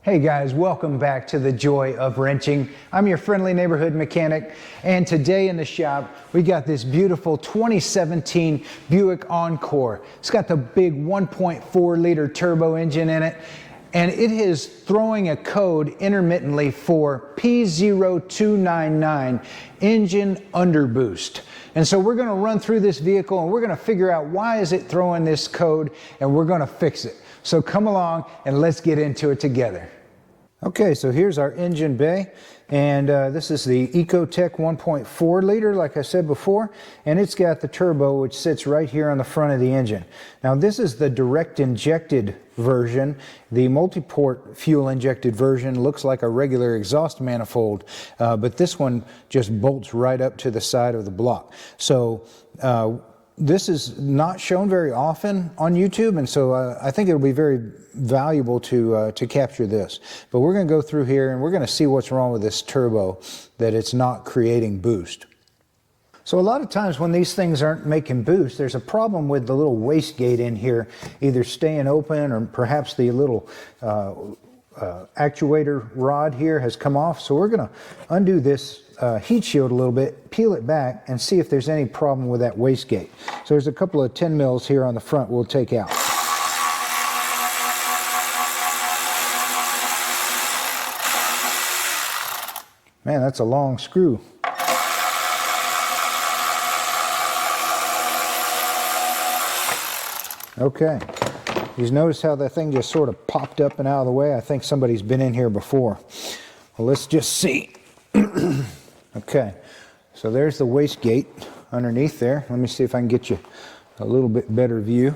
Hey guys, welcome back to the Joy of Wrenching. I'm your friendly neighborhood mechanic, and today in the shop we got this beautiful 2017 Buick Encore. It's got the big 1.4 liter turbo engine in it, and it is throwing a code intermittently for P0299 engine underboost. And so we're going to run through this vehicle and we're going to figure out why is it throwing this code, and we're going to fix it. So come along and let's get into it together. Okay, so here's our engine bay, and this is the Ecotec 1.4 liter, like I said before, and it's got the turbo which sits right here on the front of the engine. Now this is the direct injected version. The multi-port fuel injected version looks like a regular exhaust manifold, but this one just bolts right up to the side of the block. So this is not shown very often on YouTube, and so I think it'll be very valuable to capture this. But we're going to go through here and we're going to see what's wrong with this turbo, that it's not creating boost. So a lot of times when these things aren't making boost, there's a problem with the little wastegate in here, either staying open or perhaps the little actuator rod here has come off. So we're going to undo this heat shield a little bit, peel it back, and see if there's any problem with that wastegate. So there's a couple of 10 mils here on the front we'll take out. Man, that's a long screw. Okay, you notice how that thing just sort of popped up and out of the way? I think somebody's been in here before. Well, let's just see. Okay, so there's the wastegate underneath there. Let me see if I can get you a little bit better view.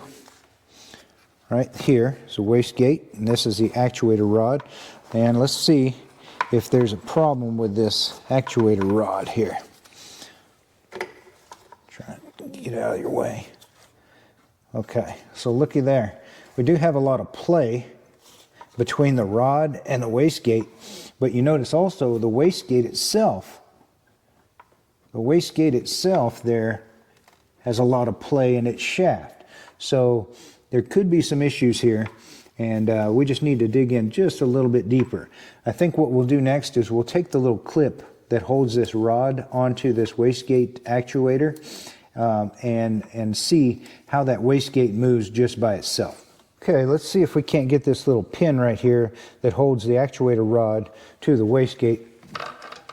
Right here is a wastegate, and this is the actuator rod. And let's see if there's a problem with this actuator rod here. Trying to get out of your way. Okay, so looky there. We do have a lot of play between the rod and the wastegate, but you notice also the wastegate itself there has a lot of play in its shaft. So there could be some issues here, and we just need to dig in just a little bit deeper. I think what we'll do next is we'll take the little clip that holds this rod onto this wastegate actuator and see how that wastegate moves just by itself. Okay, let's see if we can't get this little pin right here that holds the actuator rod to the wastegate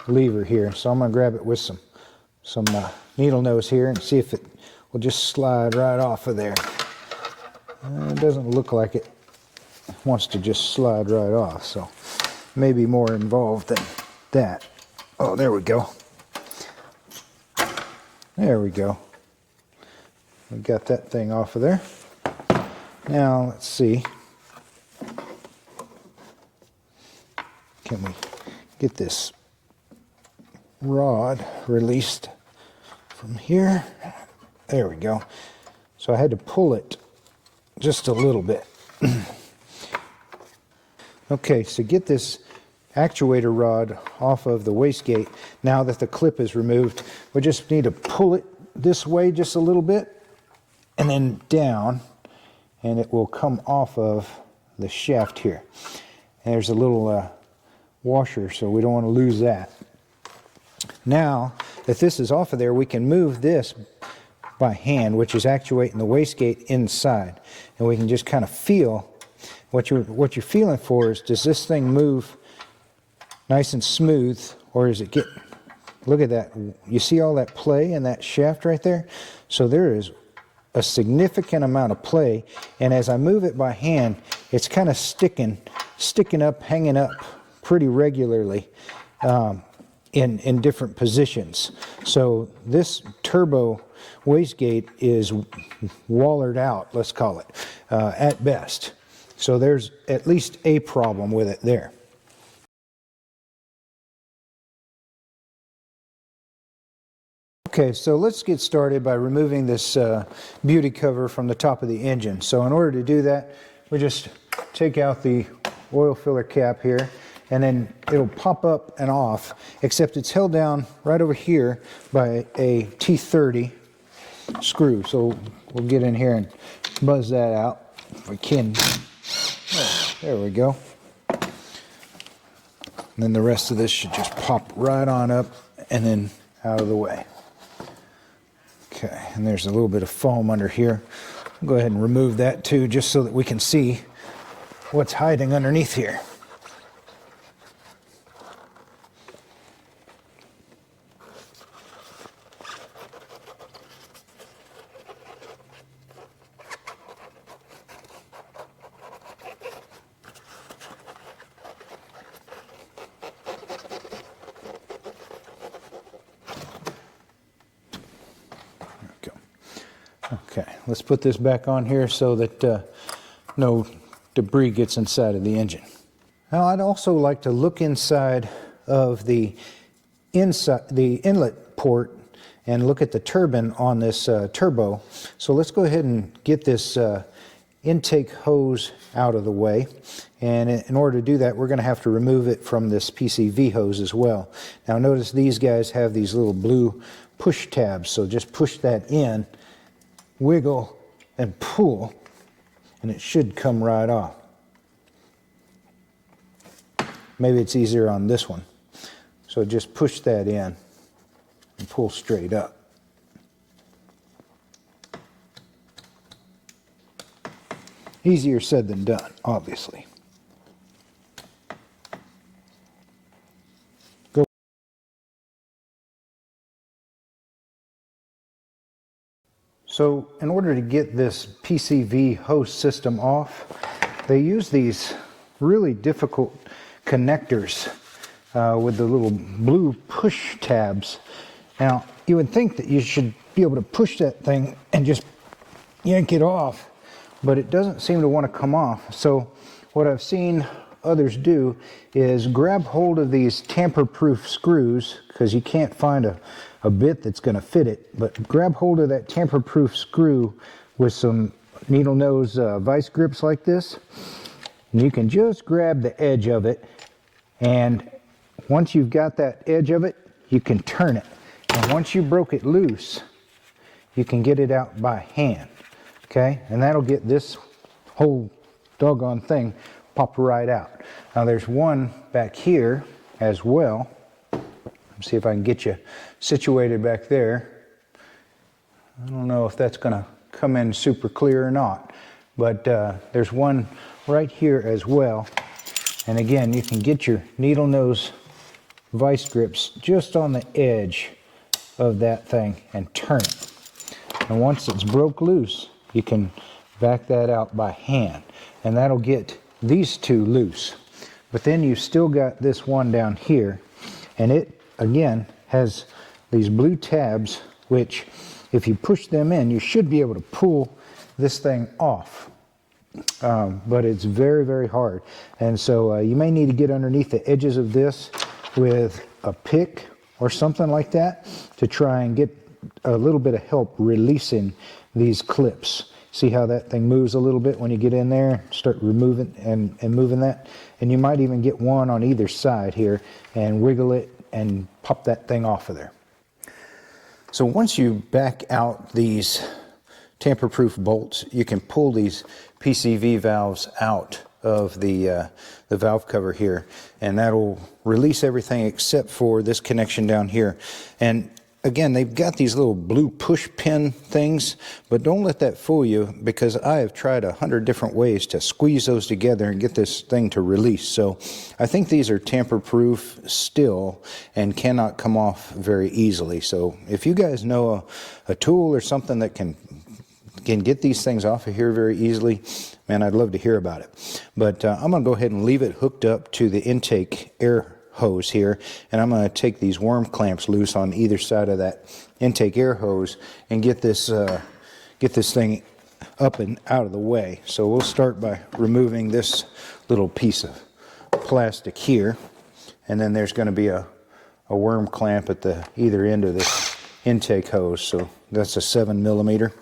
lever here. So I'm going to grab it with some needle nose here and see if it will just slide right off of there. It doesn't look like it wants to just slide right off, so maybe more involved than that. Oh, there we go. There we go. We got that thing off of there. Now let's see. Can we get this rod released from here? There we go. So I had to pull it just a little bit. Okay, so get this actuator rod off of the wastegate. Now that the clip is removed, we just need to pull it this way just a little bit and then down, and it will come off of the shaft here. And there's a little washer, so we don't want to lose that. Now that this is off of there, we can move this by hand, which is actuating the wastegate inside, and we can just kind of feel what you're feeling for is, does this thing move nice and smooth, or is it getting, look at that, you see all that play in that shaft right there? So there is a significant amount of play, and as I move it by hand, it's kind of sticking up, hanging up pretty regularly in different positions. So this turbo wastegate is wallered out, let's call it, at best. So there's at least a problem with it there. Okay, so let's get started by removing this beauty cover from the top of the engine. So in order to do that, we just take out the oil filler cap here, and then it'll pop up and off, except it's held down right over here by a T30 screw. So we'll get in here and buzz that out if we can. There we go. And then the rest of this should just pop right on up and then out of the way. Okay, and there's a little bit of foam under here. I'll go ahead and remove that too, just so that we can see what's hiding underneath here. Okay, let's put this back on here so that no debris gets inside of the engine. Now, I'd also like to look inside of the inlet port and look at the turbine on this turbo. So let's go ahead and get this intake hose out of the way. And in order to do that, we're going to have to remove it from this PCV hose as well. Now, notice these guys have these little blue push tabs. So just push that in, wiggle and pull, and it should come right off. Maybe it's easier on this one. So just push that in and pull straight up. Easier said than done, obviously. So in order to get this PCV hose system off, they use these really difficult connectors with the little blue push tabs. Now, you would think that you should be able to push that thing and just yank it off, but it doesn't seem to want to come off. So what I've seen others do is grab hold of these tamper-proof screws, because you can't find a bit that's going to fit it, but grab hold of that tamper-proof screw with some needle nose vice grips like this, and you can just grab the edge of it, and once you've got that edge of it, you can turn it, and once you broke it loose, you can get it out by hand. Okay, and that'll get this whole doggone thing popped right out. Now there's one back here as well. Let's see if I can get you situated back there. I don't know if that's going to come in super clear or not, but there's one right here as well. And again, you can get your needle nose vice grips just on the edge of that thing and turn it. And once it's broke loose, you can back that out by hand, and that'll get these two loose. But then you've still got this one down here, and it again has these blue tabs, which if you push them in, you should be able to pull this thing off. But it's very, very hard. And so you may need to get underneath the edges of this with a pick or something like that to try and get a little bit of help releasing these clips. See how that thing moves a little bit when you get in there, start removing and moving that. And you might even get one on either side here and wiggle it and pop that thing off of there. So once you back out these tamper-proof bolts, you can pull these PCV valves out of the valve cover here, and that'll release everything except for this connection down here. And again, they've got these little blue push pin things, but don't let that fool you, because I have tried 100 different ways to squeeze those together and get this thing to release. So I think these are tamper-proof still and cannot come off very easily. So if you guys know a tool or something that can get these things off of here very easily, man, I'd love to hear about it. But I'm going to go ahead and leave it hooked up to the intake air hose here, and I'm going to take these worm clamps loose on either side of that intake air hose and get this thing up and out of the way. So we'll start by removing this little piece of plastic here, and then there's going to be a worm clamp at the either end of this intake hose. So that's a 7mm.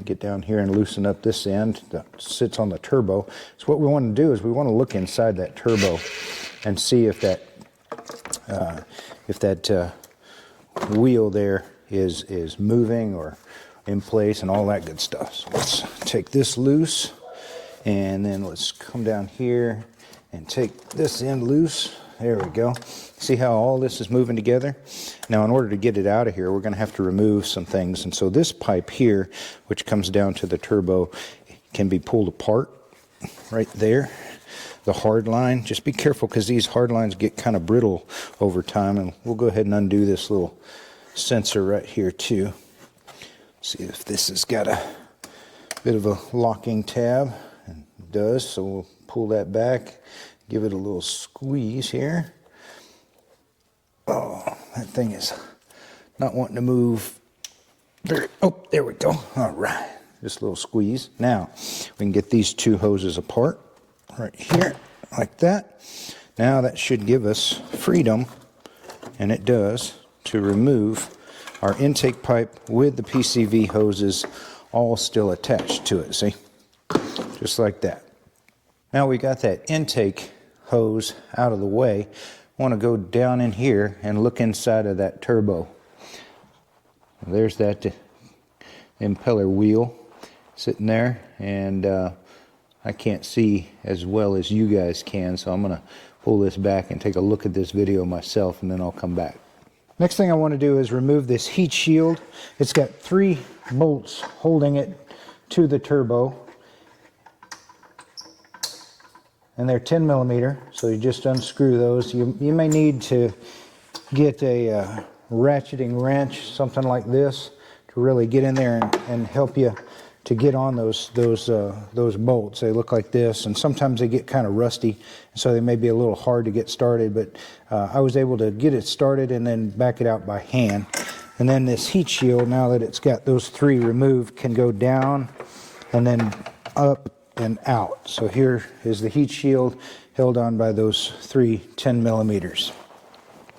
Get down here and loosen up this end that sits on the turbo. So what we want to do is we want to look inside that turbo and see if that wheel there is moving or in place and all that good stuff. So let's take this loose, and then let's come down here and take this end loose There we go. See how all this is moving together? Now, in order to get it out of here, we're going to have to remove some things. And so this pipe here, which comes down to the turbo, can be pulled apart right there. The hard line, just be careful because these hard lines get kind of brittle over time. And we'll go ahead and undo this little sensor right here too. See if this has got a bit of a locking tab. And it does, so we'll pull that back. Give it a little squeeze here. Oh, that thing is not wanting to move. Oh, there we go. All right, just a little squeeze. Now, we can get these two hoses apart right here, like that. Now that should give us freedom, and it does, to remove our intake pipe with the PCV hoses all still attached to it, see? Just like that. Now we got that intake hose out of the way. I want to go down in here and look inside of that turbo. There's that impeller wheel sitting there, and I can't see as well as you guys can, so I'm going to pull this back and take a look at this video myself, and then I'll come back. Next thing I want to do is remove this heat shield. It's got 3 bolts holding it to the turbo. And they're 10 millimeter, so you just unscrew those. You may need to get a ratcheting wrench, something like this, to really get in there and help you to get on those bolts. They look like this, and sometimes they get kind of rusty, so they may be a little hard to get started, but I was able to get it started and then back it out by hand. And then this heat shield, now that it's got those 3 removed, can go down and then up and out. So here is the heat shield held on by those 3 10 millimeters.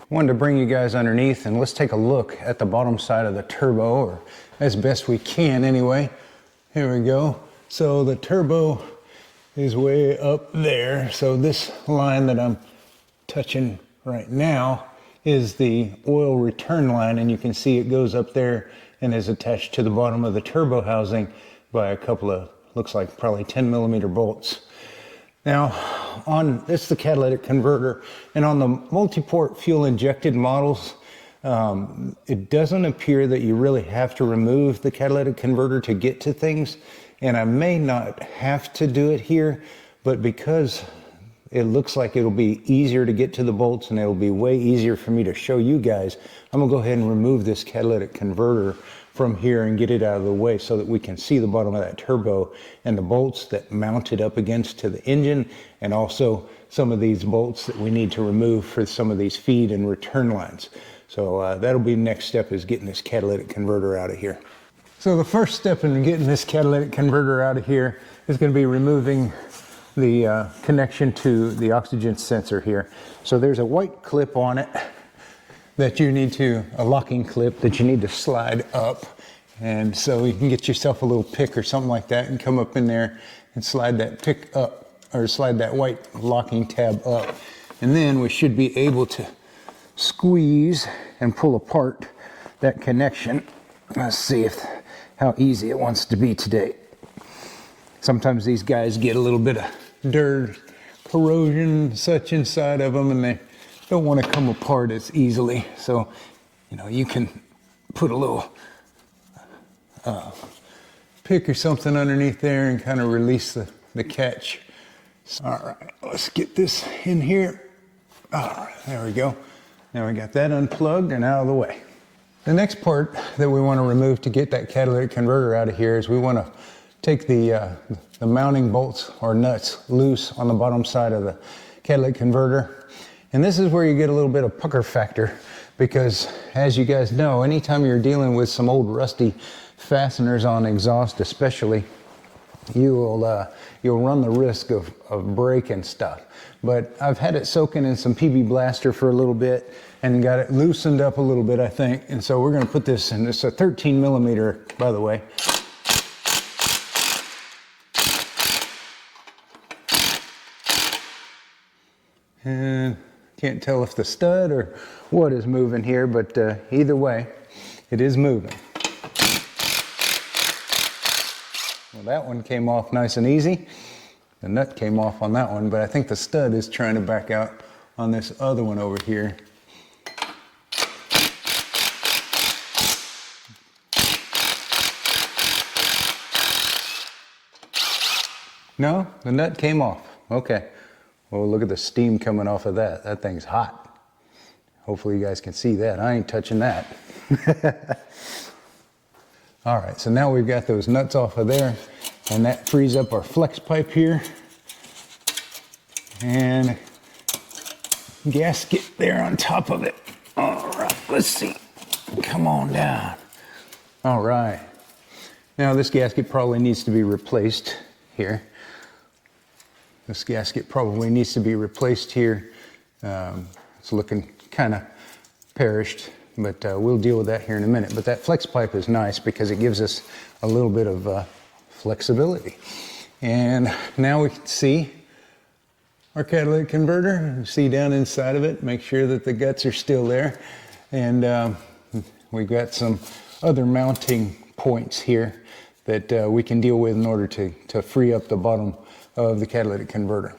Wanted to bring you guys underneath and let's take a look at the bottom side of the turbo, or as best we can anyway. Here we go. So the turbo is way up there. So this line that I'm touching right now is the oil return line, and you can see it goes up there and is attached to the bottom of the turbo housing by a couple of, looks like probably 10 millimeter bolts. Now, it's the catalytic converter, and on the multi-port fuel injected models, it doesn't appear that you really have to remove the catalytic converter to get to things, and I may not have to do it here, but because it looks like it'll be easier to get to the bolts and it'll be way easier for me to show you guys, I'm gonna go ahead and remove this catalytic converter from here and get it out of the way so that we can see the bottom of that turbo and the bolts that mount it up against to the engine, and also some of these bolts that we need to remove for some of these feed and return lines. So that'll be the next step, is getting this catalytic converter out of here. So the first step in getting this catalytic converter out of here is going to be removing the connection to the oxygen sensor here. So there's a white clip on it that you need to, a locking clip that you need to slide up. And so you can get yourself a little pick or something like that and come up in there and slide that pick up, or slide that white locking tab up. And then we should be able to squeeze and pull apart that connection. Let's see how easy it wants to be today. Sometimes these guys get a little bit of dirt, corrosion, such inside of them, and they don't want to come apart as easily. So, you can put a little pick or something underneath there and kind of release the catch. All right, let's get this in here. All right, there we go. Now we got that unplugged and out of the way. The next part that we want to remove to get that catalytic converter out of here is we want to take the mounting bolts or nuts loose on the bottom side of the catalytic converter. And this is where you get a little bit of pucker factor, because as you guys know, anytime you're dealing with some old rusty fasteners on exhaust especially, you'll run the risk of breaking stuff. But I've had it soaking in some PB Blaster for a little bit and got it loosened up a little bit, I think. And so we're going to put this in. It's a 13 millimeter, by the way. And can't tell if the stud or what is moving here, but either way, it is moving. Well, that one came off nice and easy. The nut came off on that one, but I think the stud is trying to back out on this other one over here. No, the nut came off. Okay. Well, look at the steam coming off of that. That thing's hot. Hopefully you guys can see that. I ain't touching that. All right, so now we've got those nuts off of there, and that frees up our flex pipe here. And gasket there on top of it. All right, let's see. Come on down. All right. Now this gasket probably needs to be replaced here. This gasket probably needs to be replaced here. It's looking kind of perished, but we'll deal with that here in a minute. But that flex pipe is nice because it gives us a little bit of flexibility. And now we can see our catalytic converter. See down inside of it, make sure that the guts are still there. And we've got some other mounting points here that we can deal with in order to free up the bottom of the catalytic converter.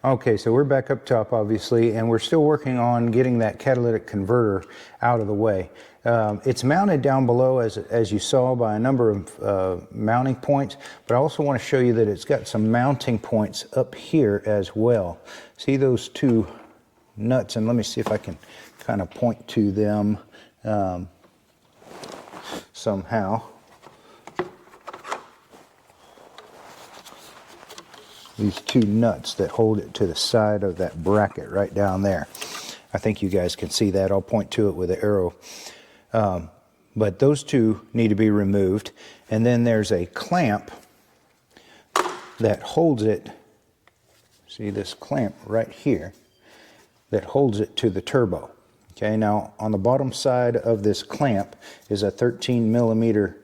Okay, so we're back up top, obviously, and we're still working on getting that catalytic converter out of the way. It's mounted down below, as you saw, by a number of mounting points, but I also want to show you that it's got some mounting points up here as well. See those two nuts, and let me see if I can kind of point to them somehow. These two nuts that hold it to the side of that bracket right down there. I think you guys can see that. I'll point to it with an arrow. But those two need to be removed. And then there's a clamp that holds it. See this clamp right here that holds it to the turbo. Okay, now on the bottom side of this clamp is a 13mm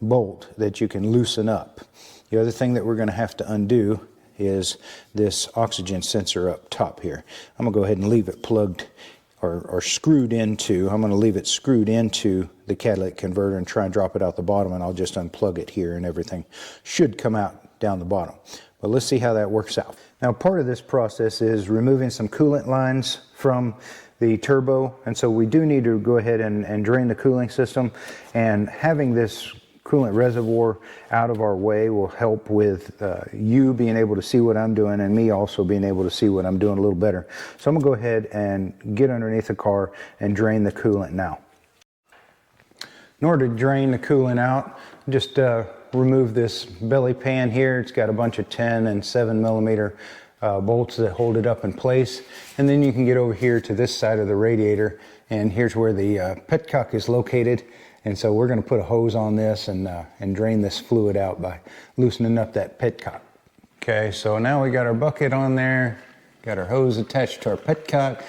bolt that you can loosen up. The other thing that we're going to have to undo is this oxygen sensor up top here. I'm going to go ahead and leave it plugged or screwed into. I'm going to leave it screwed into the catalytic converter and try and drop it out the bottom, and I'll just unplug it here and everything should come out down the bottom. But let's see how that works out. Now part of this process is removing some coolant lines from the turbo, and so we do need to go ahead and drain the cooling system, and having this coolant reservoir out of our way will help with you being able to see what I'm doing and me also being able to see what I'm doing a little better. So I'm going to go ahead and get underneath the car and drain the coolant now. In order to drain the coolant out, just remove this belly pan here. It's got a bunch of 10 and 7mm bolts that hold it up in place. And then you can get over here to this side of the radiator, and here's where the petcock is located. And so we're going to put a hose on this and drain this fluid out by loosening up that petcock. Okay, so now we got our bucket on there, got our hose attached to our petcock,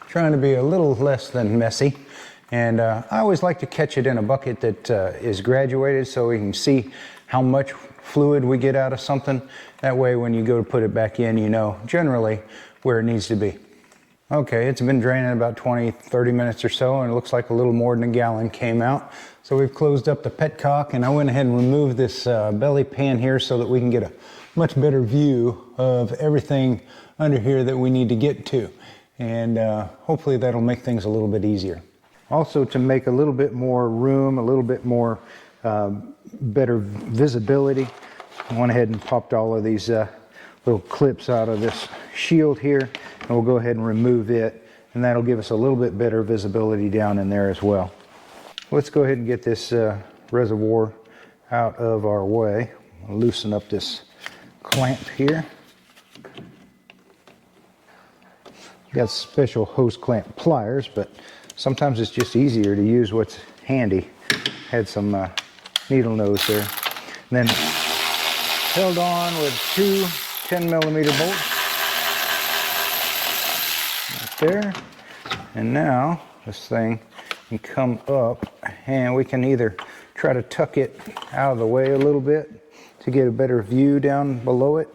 trying to be a little less than messy. And I always like to catch it in a bucket that is graduated so we can see how much fluid we get out of something. That way when you go to put it back in, you know generally where it needs to be. Okay, it's been draining about 20-30 minutes or so, and it looks like a little more than a gallon came out. So we've closed up the petcock, and I went ahead and removed this belly pan here so that we can get a much better view of everything under here that we need to get to. And hopefully that'll make things a little bit easier. Also, to make a little bit more room, a little bit more better visibility, I went ahead and popped all of these little clips out of this shield here, and we'll go ahead and remove it, and that'll give us a little bit better visibility down in there as well. Let's go ahead and get this reservoir out of our way. I'll loosen up this clamp here. Got special hose clamp pliers, but sometimes it's just easier to use what's handy. Had some needle nose there. And then held on with two 10mm bolts right there. And now this thing can come up, and we can either try to tuck it out of the way a little bit to get a better view down below it,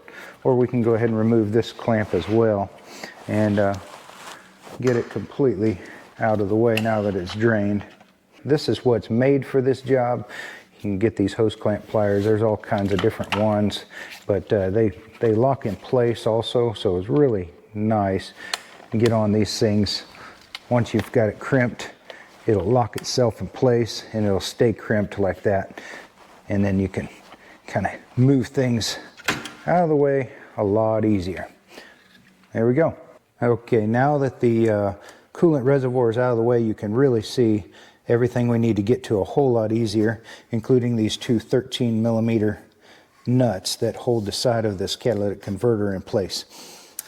or we can go ahead and remove this clamp as well and get it completely out of the way now that it's drained. This is what's made for this job. You can get these hose clamp pliers. There's all kinds of different ones, but they lock in place also, so it's really nice. get on these things. Once you've got it crimped, it'll lock itself in place and it'll stay crimped like that. And then you can kind of move things out of the way a lot easier. There we go. Okay, now that the coolant reservoir is out of the way, you can really see everything we need to get to a whole lot easier, including these two 13mm nuts that hold the side of this catalytic converter in place.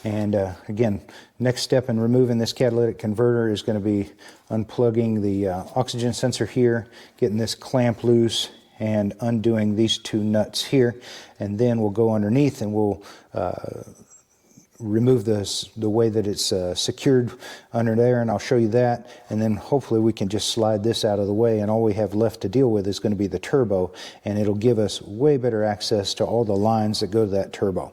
And again, next step in removing this catalytic converter is going to be unplugging the oxygen sensor here, getting this clamp loose, and undoing these two nuts here. And then we'll go underneath and we'll remove the way that it's secured under there, and I'll show you that. And then hopefully we can just slide this out of the way, and all we have left to deal with is going to be the turbo, and it'll give us way better access to all the lines that go to that turbo.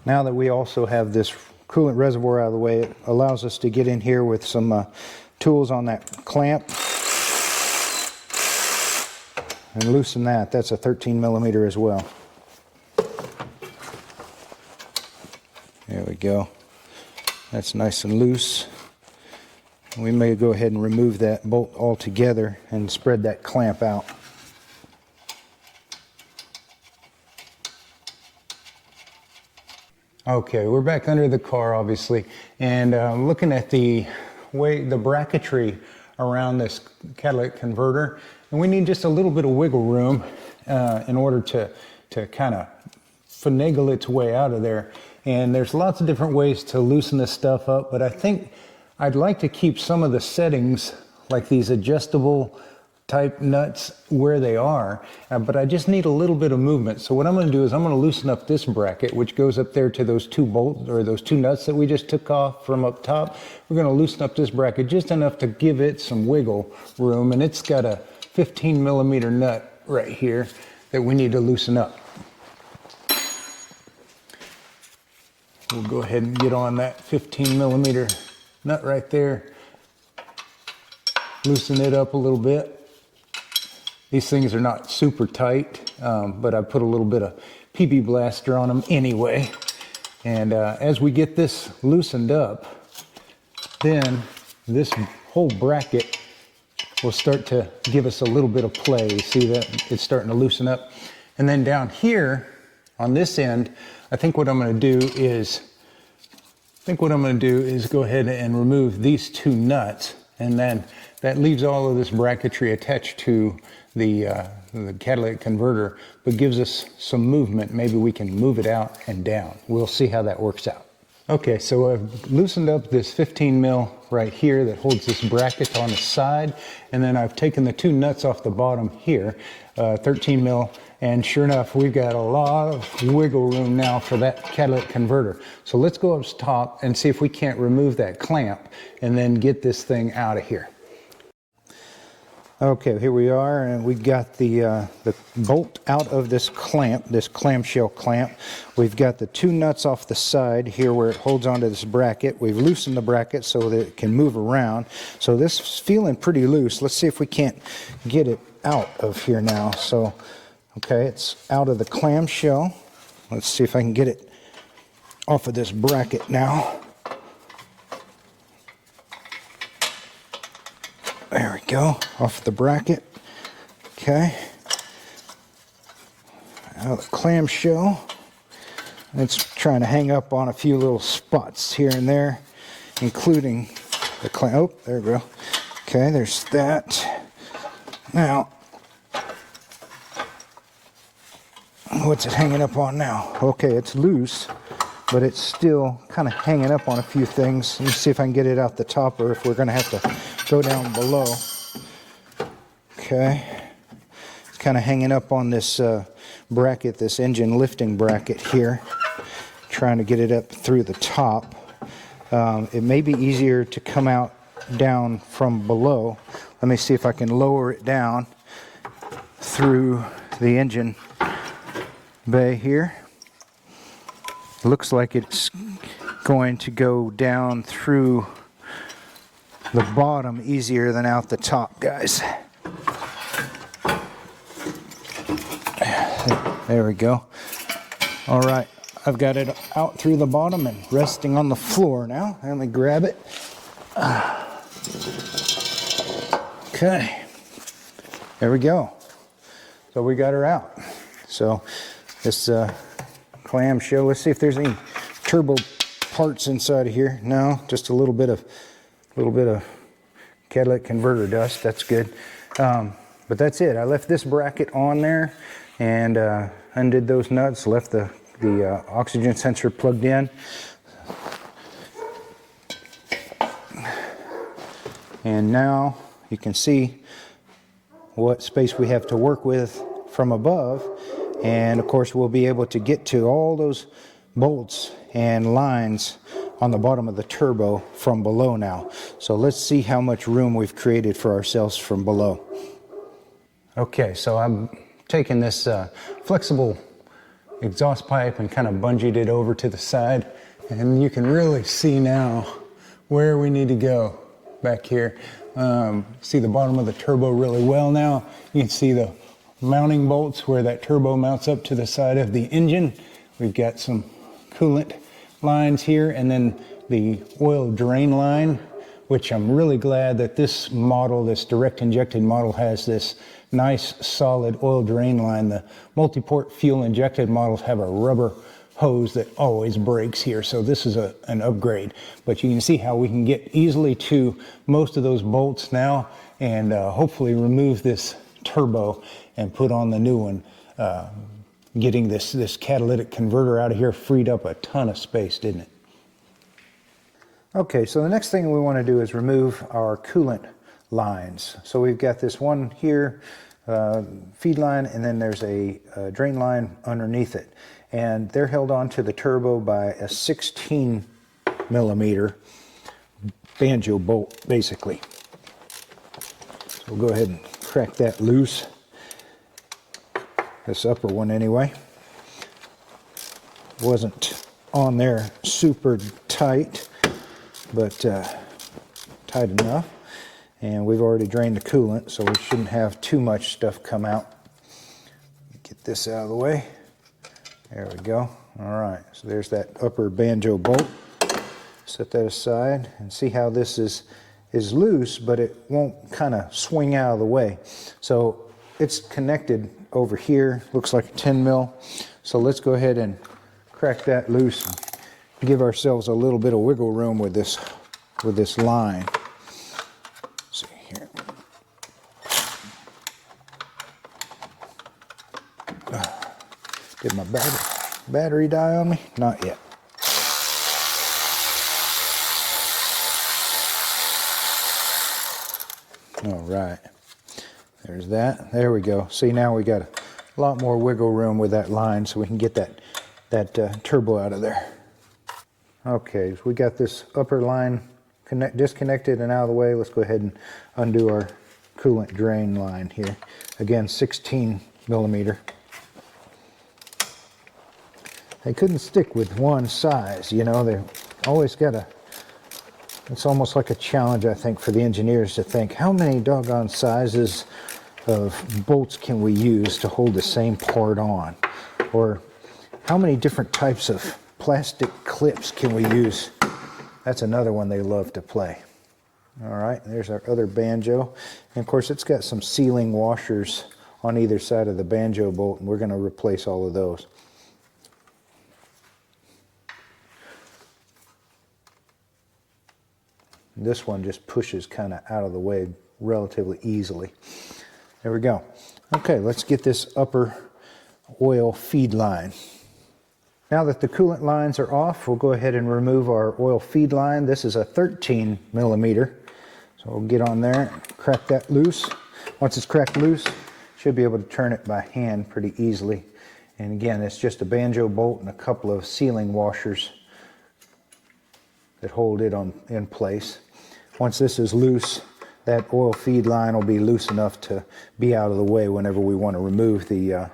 Now that we also have this coolant reservoir out of the way, it allows us to get in here with some tools on that clamp and loosen that. That's a 13mm as well. There we go. That's nice and loose. We may go ahead and remove that bolt altogether and spread that clamp out. Okay, we're back under the car, obviously, and looking at the bracketry around this catalytic converter, and we need just a little bit of wiggle room in order to kind of finagle its way out of there. And there's lots of different ways to loosen this stuff up, but I think I'd like to keep some of the settings, like these adjustable type nuts, where they are, but I just need a little bit of movement. So what I'm going to do is I'm going to loosen up this bracket, which goes up there to those two bolts, or those two nuts that we just took off from up top. We're going to loosen up this bracket just enough to give it some wiggle room, and it's got a 15mm nut right here that we need to loosen up. We'll go ahead and get on that 15mm nut right there, loosen it up a little bit. These things are not super tight, but I put a little bit of PB Blaster on them anyway. And as we get this loosened up, then this whole bracket will start to give us a little bit of play. You see that it's starting to loosen up. And then down here on this end, I think what I'm going to do is go ahead and remove these two nuts, and then that leaves all of this bracketry attached to the catalytic converter, but gives us some movement. Maybe we can move it out and down. We'll see how that works out. Okay, so I've loosened up this 15mm right here that holds this bracket on the side, and then I've taken the two nuts off the bottom here, 13mm, and sure enough, we've got a lot of wiggle room now for that catalytic converter. So let's go up top and see if we can't remove that clamp and then get this thing out of here. Okay, here we are, and we got the bolt out of this clamp, this clamshell clamp. We've got the two nuts off the side here where it holds onto this bracket. We've loosened the bracket so that it can move around. So this is feeling pretty loose. Let's see if we can't get it out of here now. So, okay, it's out of the clamshell. Let's see if I can get it off of this bracket now. There we go, off the bracket. Okay. Out of the clamshell. It's trying to hang up on a few little spots here and there, including the clamp. Oh, there we go. Okay, there's that. Now, what's it hanging up on now? Okay, it's loose, but it's still kind of hanging up on a few things. Let me see if I can get it out the top, or if we're going to have to go down below. Okay, it's kind of hanging up on this bracket, this engine lifting bracket here, trying to get it up through the top. It may be easier to come out down from below. Let me see if I can lower it down through the engine bay here. Looks like it's going to go down through the bottom easier than out the top, guys. There we go. All right, I've got it out through the bottom and resting on the floor now. Let me grab it. Okay, there we go. So we got her out. So this clamshell, let's see if there's any turbo parts inside of here. No, just a little bit of catalytic converter dust. That's good. But that's it. I left this bracket on there and undid those nuts, left the oxygen sensor plugged in. And now you can see what space we have to work with from above. And of course we'll be able to get to all those bolts and lines on the bottom of the turbo from below now. So let's see how much room we've created for ourselves from below. Okay, so I'm taking this flexible exhaust pipe and kind of bungeed it over to the side, and you can really see now where we need to go back here. See the bottom of the turbo really well now. You can see the mounting bolts where that turbo mounts up to the side of the engine. We've got some coolant lines here, and then the oil drain line, which I'm really glad that this model, this direct injected model, has this nice solid oil drain line. The multi-port fuel injected models have a rubber hose that always breaks here, so this is an upgrade. But you can see how we can get easily to most of those bolts now, and hopefully remove this turbo and put on the new one. Getting this catalytic converter out of here freed up a ton of space, didn't it? Okay, so the next thing we want to do is remove our coolant lines. So we've got this one here, feed line, and then there's a drain line underneath it. And they're held onto the turbo by a 16 millimeter banjo bolt, basically. So we'll go ahead and crack that loose. This upper one anyway. Wasn't on there super tight, but tight enough. And we've already drained the coolant, so we shouldn't have too much stuff come out. Get this out of the way. There we go. All right, so there's that upper banjo bolt. Set that aside and see how this is loose, but it won't kind of swing out of the way. So it's connected over here, looks like a 10 mil. So let's go ahead and crack that loose and give ourselves a little bit of wiggle room with this line. Let's see here. Did my battery die on me? Not yet. All right, there's that. There we go. See, now we got a lot more wiggle room with that line, so we can get that turbo out of there. Okay, so we got this upper line disconnected and out of the way. Let's go ahead and undo our coolant drain line here. Again, 16 millimeter. They couldn't stick with one size, you know. They always got to. It's almost like a challenge, I think, for the engineers to think, how many doggone sizes of bolts can we use to hold the same part on? Or how many different types of plastic clips can we use? That's another one they love to play. All right, there's our other banjo. And of course, it's got some sealing washers on either side of the banjo bolt, and we're going to replace all of those. This one just pushes kind of out of the way relatively easily. There we go. Okay, let's get this upper oil feed line. Now that the coolant lines are off, we'll go ahead and remove our oil feed line. This is a 13 millimeter. So we'll get on there and crack that loose. Once it's cracked loose, should be able to turn it by hand pretty easily. And again, it's just a banjo bolt and a couple of sealing washers that hold it in place. Once this is loose, that oil feed line will be loose enough to be out of the way whenever we want to remove the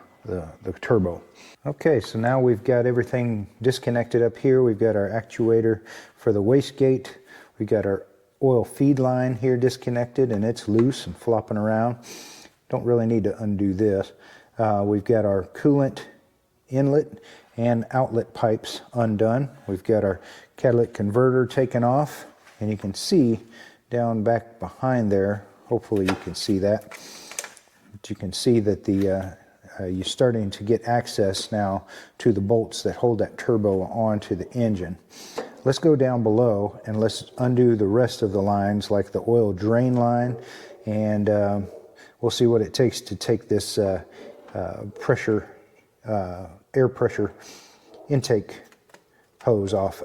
turbo. Okay, so now we've got everything disconnected up here. We've got our actuator for the wastegate. We've got our oil feed line here disconnected, and it's loose and flopping around. Don't really need to undo this. We've got our coolant inlet and outlet pipes undone. We've got our catalytic converter taken off, and you can see down back behind there, hopefully you can see that, but you can see that you're starting to get access now to the bolts that hold that turbo onto the engine. Let's go down below and let's undo the rest of the lines, like the oil drain line, and we'll see what it takes to take this air pressure intake hose off.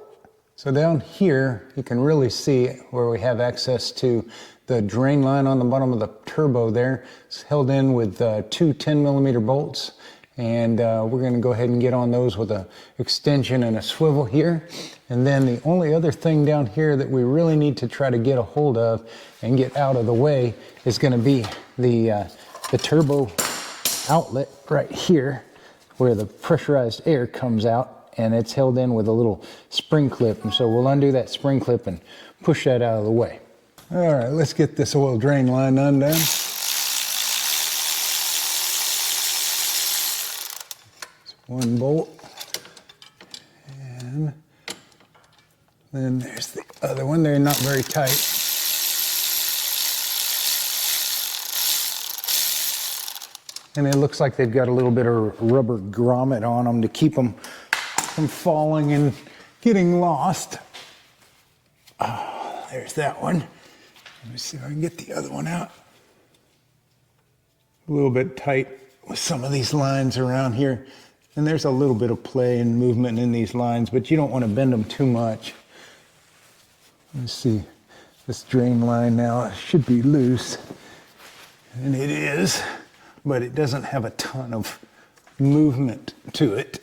So down here, you can really see where we have access to the drain line on the bottom of the turbo there. It's held in with two 10mm bolts, and we're going to go ahead and get on those with an extension and a swivel here. And then the only other thing down here that we really need to try to get a hold of and get out of the way is going to be the turbo outlet right here, where the pressurized air comes out, and it's held in with a little spring clip. And so we'll undo that spring clip and push that out of the way. All right, let's get this oil drain line undone. One bolt, and then there's the other one. They're not very tight. And it looks like they've got a little bit of rubber grommet on them to keep them from falling and getting lost. There's that one. Let me see if I can get the other one out. A little bit tight with some of these lines around here. And there's a little bit of play and movement in these lines, but you don't want to bend them too much. Let's see. This drain line now should be loose. And it is, but it doesn't have a ton of movement to it.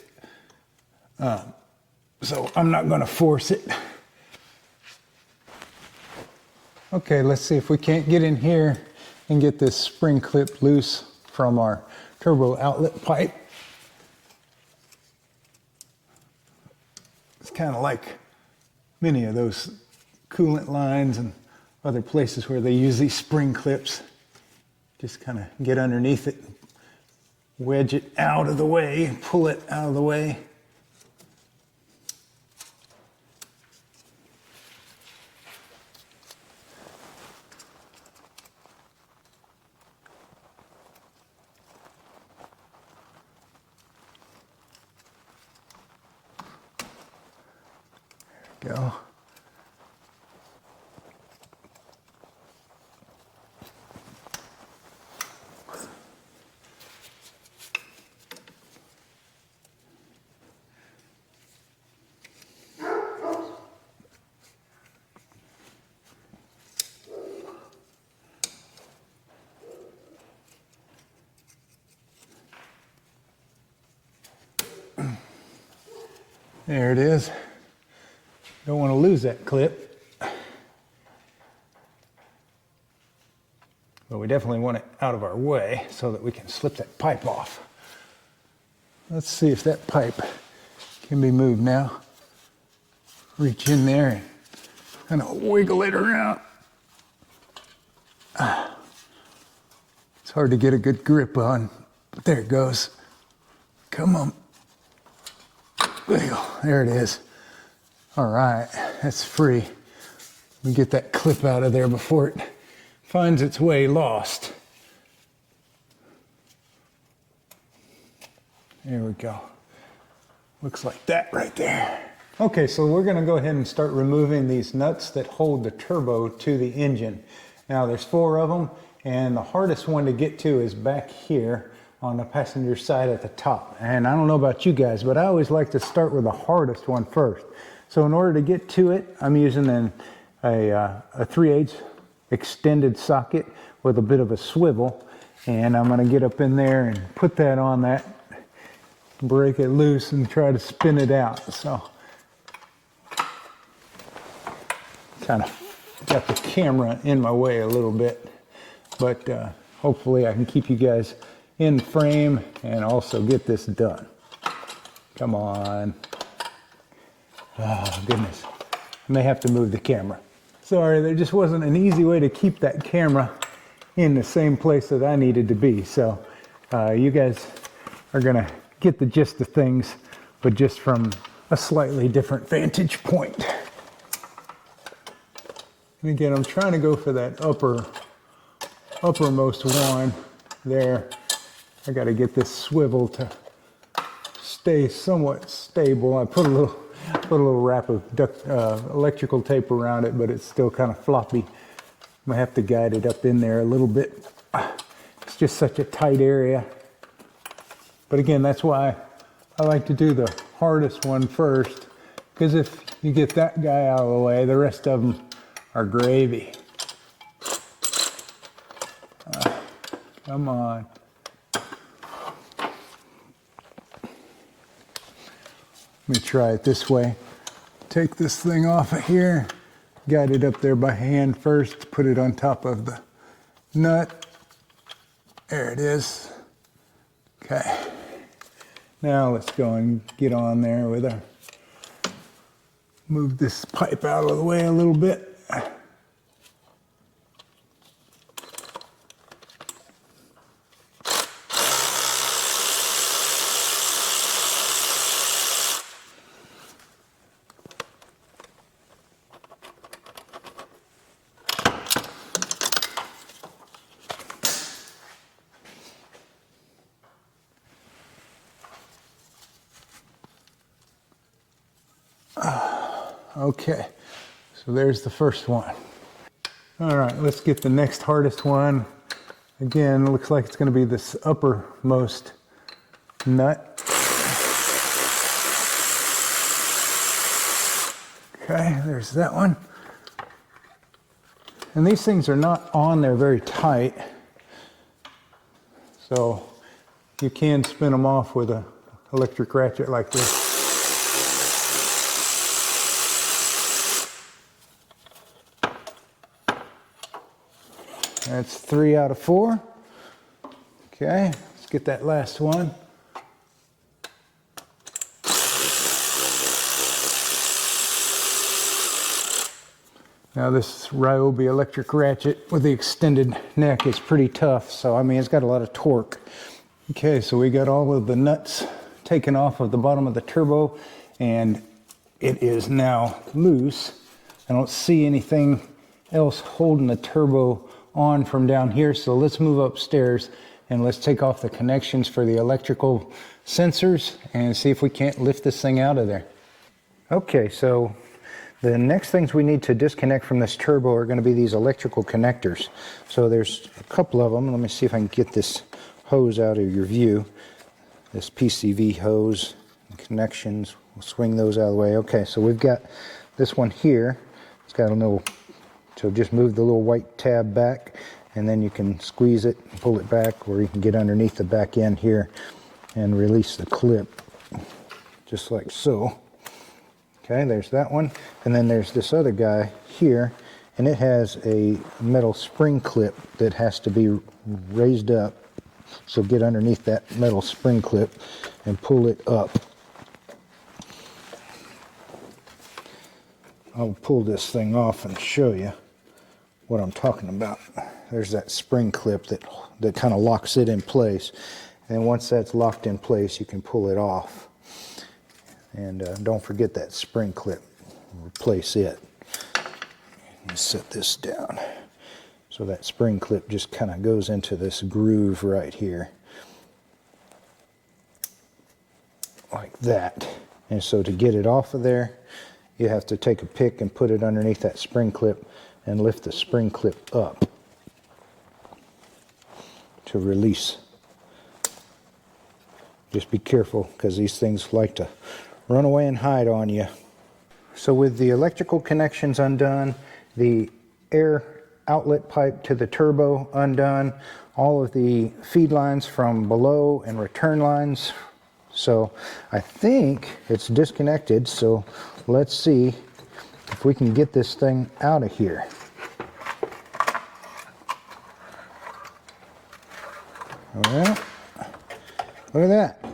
So I'm not going to force it. Okay, let's see if we can't get in here and get this spring clip loose from our turbo outlet pipe. It's kind of like many of those coolant lines and other places where they use these spring clips. Just kind of get underneath it, wedge it out of the way, pull it out of the way. There we go. There it is. Don't want to lose that clip. But we definitely want it out of our way so that we can slip that pipe off. Let's see if that pipe can be moved now. Reach in there and kind of wiggle it around. It's hard to get a good grip on, but there it goes. Come on. There it is. All right, that's free. We get that clip out of there before it finds its way lost. There we go. Looks like that right there. Okay, so we're going to go ahead and start removing these nuts that hold the turbo to the engine. Now there's 4 of them, and the hardest one to get to is back here on the passenger side at the top. And I don't know about you guys, but I always like to start with the hardest one first. So in order to get to it, I'm using a 3/8 extended socket with a bit of a swivel, and I'm going to get up in there and put that on that, break it loose, and try to spin it out. So kind of got the camera in my way a little bit, but hopefully I can keep you guys in frame and also get this done. Come on. Oh, goodness. I may have to move the camera. Sorry, there just wasn't an easy way to keep that camera in the same place that I needed to be. So you guys are gonna get the gist of things, but just from a slightly different vantage point. And again, I'm trying to go for that uppermost one there. I got to get this swivel to stay somewhat stable. I put a little wrap of electrical tape around it, but it's still kind of floppy. I'm gonna have to guide it up in there a little bit. It's just such a tight area. But again, that's why I like to do the hardest one first, because if you get that guy out of the way, the rest of them are gravy. Come on. Let me try it this way. Take this thing off of here, guide it up there by hand first, put it on top of the nut. There it is. Okay. Now let's go and get on there with our, move this pipe out of the way a little bit. Okay, so there's the first one. All right, let's get the next hardest one. Again, it looks like it's going to be this uppermost nut. Okay, there's that one. And these things are not on there very tight, so you can spin them off with an electric ratchet like this. That's 3 out of 4. Okay, let's get that last one. Now this Ryobi electric ratchet with the extended neck is pretty tough, so I mean it's got a lot of torque. Okay, so we got all of the nuts taken off of the bottom of the turbo, and it is now loose. I don't see anything else holding the turbo on from down here, so let's move upstairs and let's take off the connections for the electrical sensors and see if we can't lift this thing out of there. Okay, so the next things we need to disconnect from this turbo are going to be these electrical connectors. So there's a couple of them. Let me see if I can get this hose out of your view. This PCV hose and connections. We'll swing those out of the way. Okay, so we've got this one here. It's got a little, so just move the little white tab back, and then you can squeeze it and pull it back, or you can get underneath the back end here and release the clip, just like so. Okay, there's that one. And then there's this other guy here, and it has a metal spring clip that has to be raised up. So get underneath that metal spring clip and pull it up. I'll pull this thing off and show you what I'm talking about. There's that spring clip that kind of locks it in place. And once that's locked in place, you can pull it off. And don't forget that spring clip. Replace it. And set this down. So that spring clip just kind of goes into this groove right here. Like that. And so to get it off of there, you have to take a pick and put it underneath that spring clip and lift the spring clip up to release. Just be careful, because these things like to run away and hide on you. So with the electrical connections undone, the air outlet pipe to the turbo undone, all of the feed lines from below and return lines. So I think it's disconnected, so let's see if we can get this thing out of here. Well, look at that.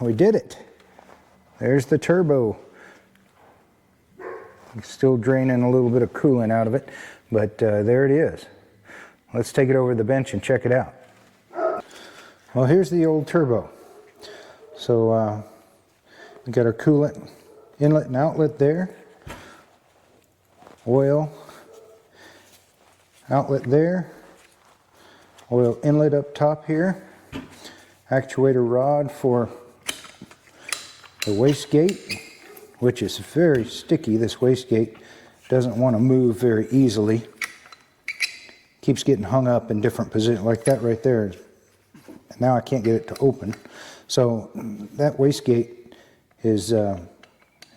We did it. There's the turbo. Still draining a little bit of coolant out of it, but there it is. Let's take it over to the bench and check it out. Well, here's the old turbo. So we got our coolant inlet and outlet there. Oil outlet there. Oil inlet up top here. Actuator rod for the wastegate, which is very sticky. This wastegate doesn't want to move very easily. Keeps getting hung up in different positions, like that right there. Now I can't get it to open. So that wastegate is, and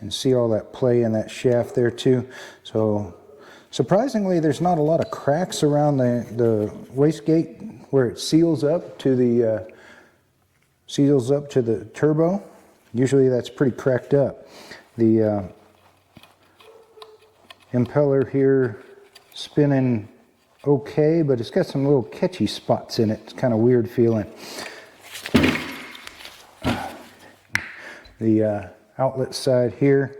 see all that play in that shaft there too. So surprisingly, there's not a lot of cracks around the wastegate where it seals up to the turbo. Usually that's pretty cracked up. The impeller here spinning okay, but it's got some little catchy spots in it. It's kind of weird feeling. The outlet side here,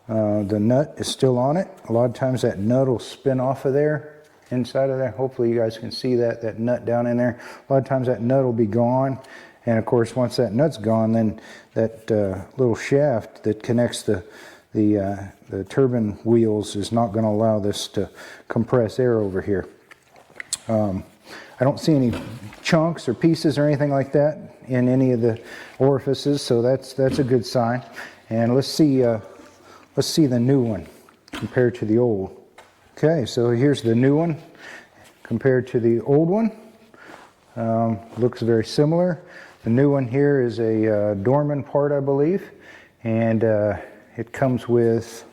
the nut is still on it. A lot of times that nut will spin off of there, inside of there. Hopefully you guys can see that nut down in there. A lot of times that nut will be gone. And of course, once that nut's gone, then that little shaft that connects the turbine wheels is not going to allow this to compress air over here. I don't see any chunks or pieces or anything like that in any of the orifices, so that's a good sign. And let's see the new one compared to the old. Okay, so here's the new one compared to the old one. Looks very similar. The new one here is a Dorman part, I believe, and it comes with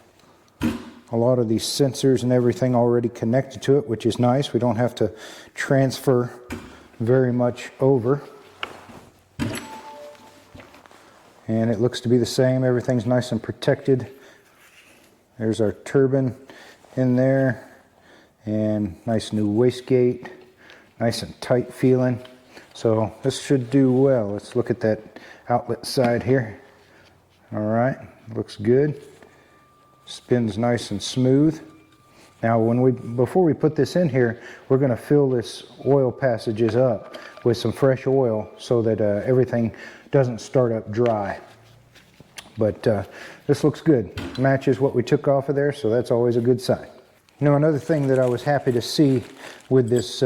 a lot of these sensors and everything already connected to it, which is nice. We don't have to transfer very much over. And it looks to be the same. Everything's nice and protected. There's our turbine in there, and nice new wastegate, nice and tight feeling. So this should do well. Let's look at that outlet side here. All right, looks good. Spins nice and smooth. Now before we put this in here, we're going to fill this oil passages up with some fresh oil so that everything doesn't start up dry. But this looks good. Matches what we took off of there, so that's always a good sign. You know, another thing that I was happy to see with this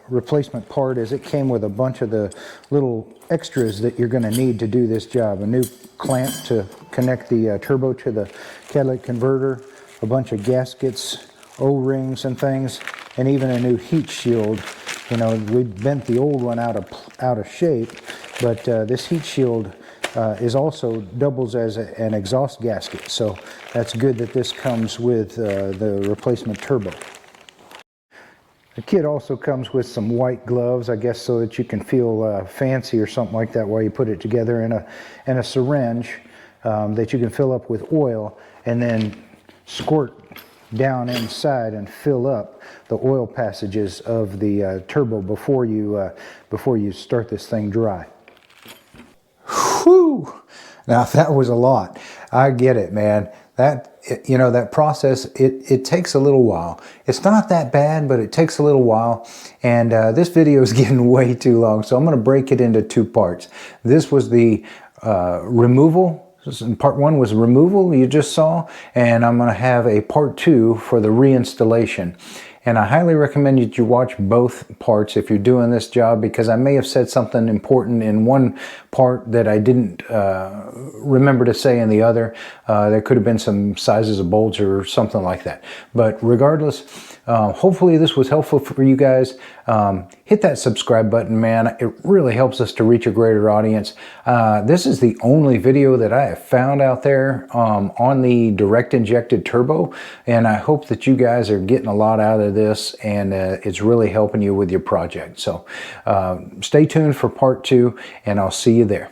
replacement part is it came with a bunch of the little extras that you're going to need to do this job. A new clamp to connect the turbo to the catalytic converter, a bunch of gaskets, O-rings and things, and even a new heat shield. You know, we bent the old one out of shape, but this heat shield is also doubles as an exhaust gasket, so that's good that this comes with the replacement turbo. The kit also comes with some white gloves, I guess, so that you can feel fancy or something like that while you put it together, and a syringe that you can fill up with oil and then squirt down inside and fill up the oil passages of the turbo before you start this thing dry. Whew! Now that was a lot. I get it, man. That process, it takes a little while. It's not that bad, but it takes a little while. And this video is getting way too long, so I'm going to break it into two parts. This was the removal. Part one was removal, you just saw, and I'm going to have a part two for the reinstallation. And I highly recommend that you watch both parts if you're doing this job, because I may have said something important in one part that I didn't remember to say in the other. There could have been some sizes of bolts or something like that. But regardless, hopefully this was helpful for you guys. Hit that subscribe button, man. It really helps us to reach a greater audience. This is the only video that I have found out there on the direct injected turbo, and I hope that you guys are getting a lot out of this, and it's really helping you with your project. So stay tuned for part two, and I'll see you there.